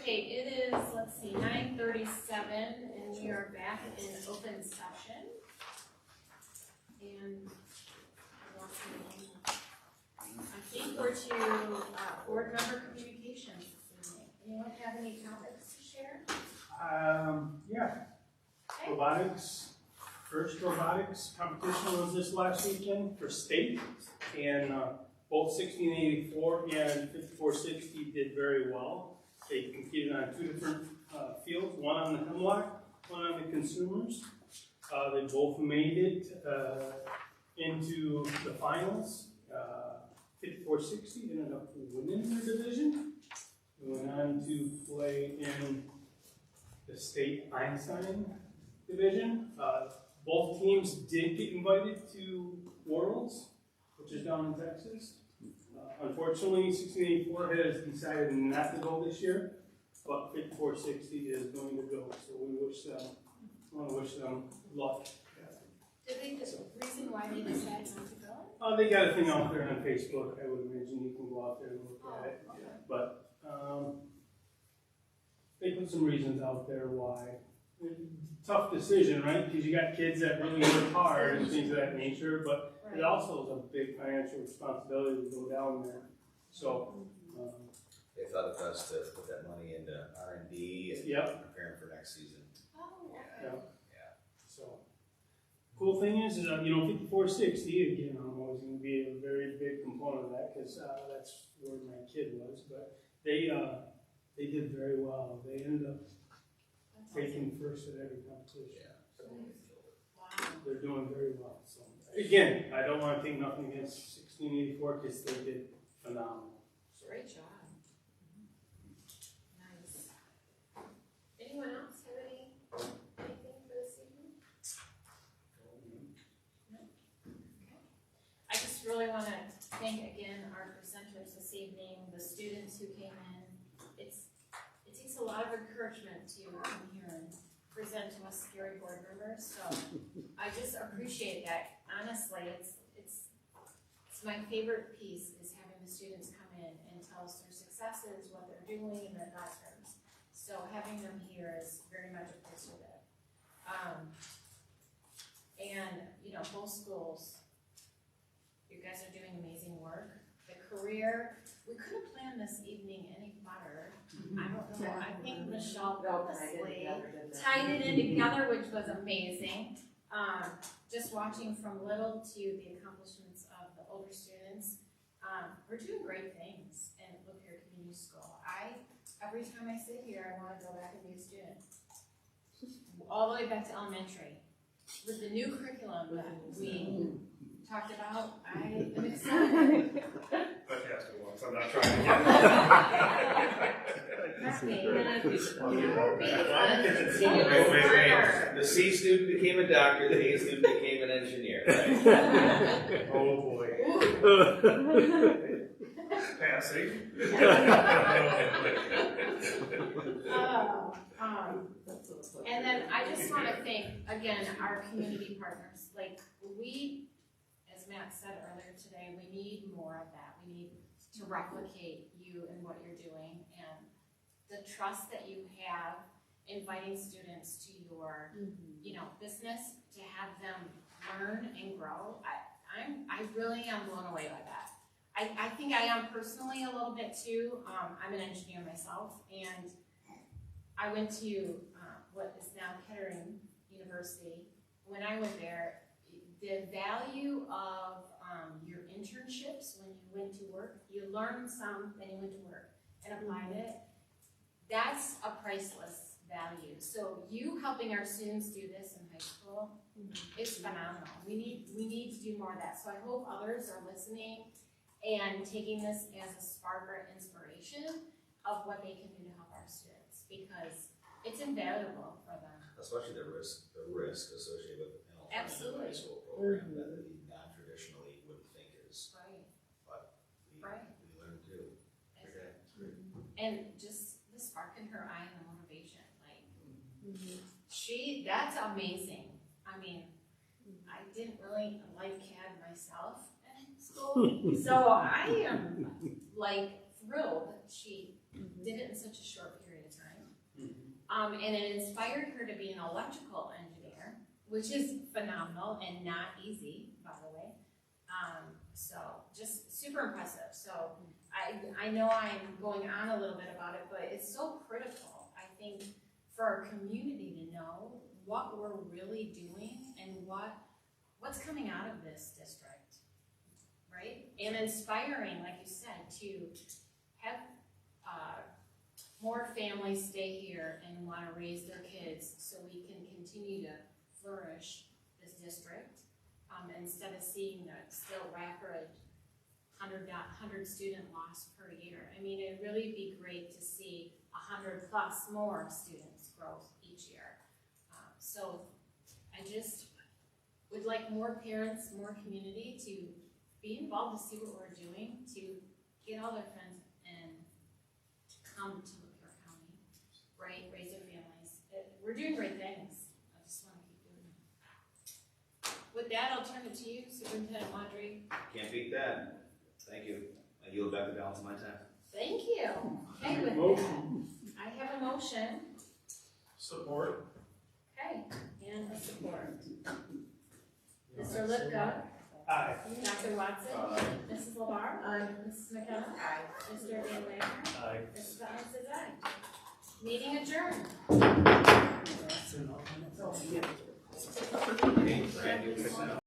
Okay, it is, let's see, 9:37, and we are back in open session. And I think we're to board member communications this evening. Anyone have any topics to share? Yeah. Okay. Robotics. First robotics competition was this last weekend for state, and both 1684 and 5460 did very well. They competed on two different fields, one on the Hemlock, one on the consumers. They both made it into the finals. 5460 ended up winning their division. They went on to play in the state Einstein division. Both teams did get invited to Worlds, which is down in Texas. Unfortunately, 1684 has decided not to go this year, but 5460 is going to go. So we want to wish them luck. Did they, the reason why they decided not to go? They got a thing out there on Facebook. I would imagine you can go out there and look at it. Okay. But they put some reasons out there why. Tough decision, right? Because you got kids that really work hard and things of that nature, but Right. it also is a big financial responsibility to go down there. So, They thought it best to put that money into R&D and Yep. preparing for next season. Oh, okay. yeah. So, cool thing is, 5460, again, I'm always going to be a very big component of that because that's where my kid was, but they did very well. They ended up taking first at every competition. So Wow. they're doing very well. So again, I don't want to take nothing against 1684 because they did phenomenal. So. Great job. Nice. Anyone else have anything for this evening? No? Okay. I just really want to thank again our presenters this evening, the students who came in. It takes a lot of encouragement to come here and present to us scary board members. So I just appreciate that. Honestly, it's my favorite piece is having the students come in and tell us their successes, what they're doing in their classrooms. So having them here is very much appreciative. And both schools, you guys are doing amazing work. The career, we could have planned this evening any better. I don't know. I think Michelle purposely tied it in together, which was amazing. Just watching from little to the accomplishments of the older students, we're doing great things in Lapeer Community School. Every time I sit here, I want to go back and be a student. All the way back to elementary. With the new curriculum that we talked about, I am excited. I've asked it once, I'm not trying again. Wait. The C student became a doctor, the A student became an engineer, right? Oh boy. Passing. And then I just want to thank, again, our community partners. Like we, as Matt said earlier today, we need more of that. We need to replicate you and what you're doing and the trust that you have inviting students to your, business, to have them learn and grow. I really am blown away by that. I think I am personally a little bit too. I'm an engineer myself, and I went to what is now Kettering University. When I went there, the value of your internships when you went to work, you learned some, then you went to work and applied it. That's a priceless value. So you helping our students do this in high school is phenomenal. We need to do more of that. So I hope others are listening and taking this as a spark or inspiration of what they can do to help our students, because it's invaluable for them. Especially the risk associated with an Absolutely. high school program that you non-traditionally wouldn't think is. Right. But we learn too. Exactly. And just the spark in her eye and the motivation, like that's amazing. I mean, I didn't really like CAD myself in school, so I am like thrilled that she did it in such a short period of time. And it inspired her to be an electrical engineer, which is phenomenal and not easy, by the way. So just super impressive. So I know I'm going on a little bit about it, but it's so critical, I think, for our community to know what we're really doing and what's coming out of this district, right? And inspiring, like you said, to have more families stay here and want to raise their kids so we can continue to flourish this district instead of seeing the still rapid 100 student loss per year. I mean, it'd really be great to see 100 plus more students growth each year. So I just would like more parents, more community to be involved to see what we're doing, to get all their friends and come to LaPierre County, right? Raise their families. We're doing great things. I just want to keep doing it. With that, I'll turn it to you, Superintendent Laundrie. Can't beat that. Thank you. I yield back the balance of my time. Thank you. Okay, with that, I have a motion. Support. Okay, and a support. Mr. Lipka. Aye. Dr. Watson. Mrs. LeVar. Aye. Mrs. McKenna. Aye. Mr. Van Wagner. Aye. Mrs. Butler says aye. Meeting adjourned. Hey, Brad, you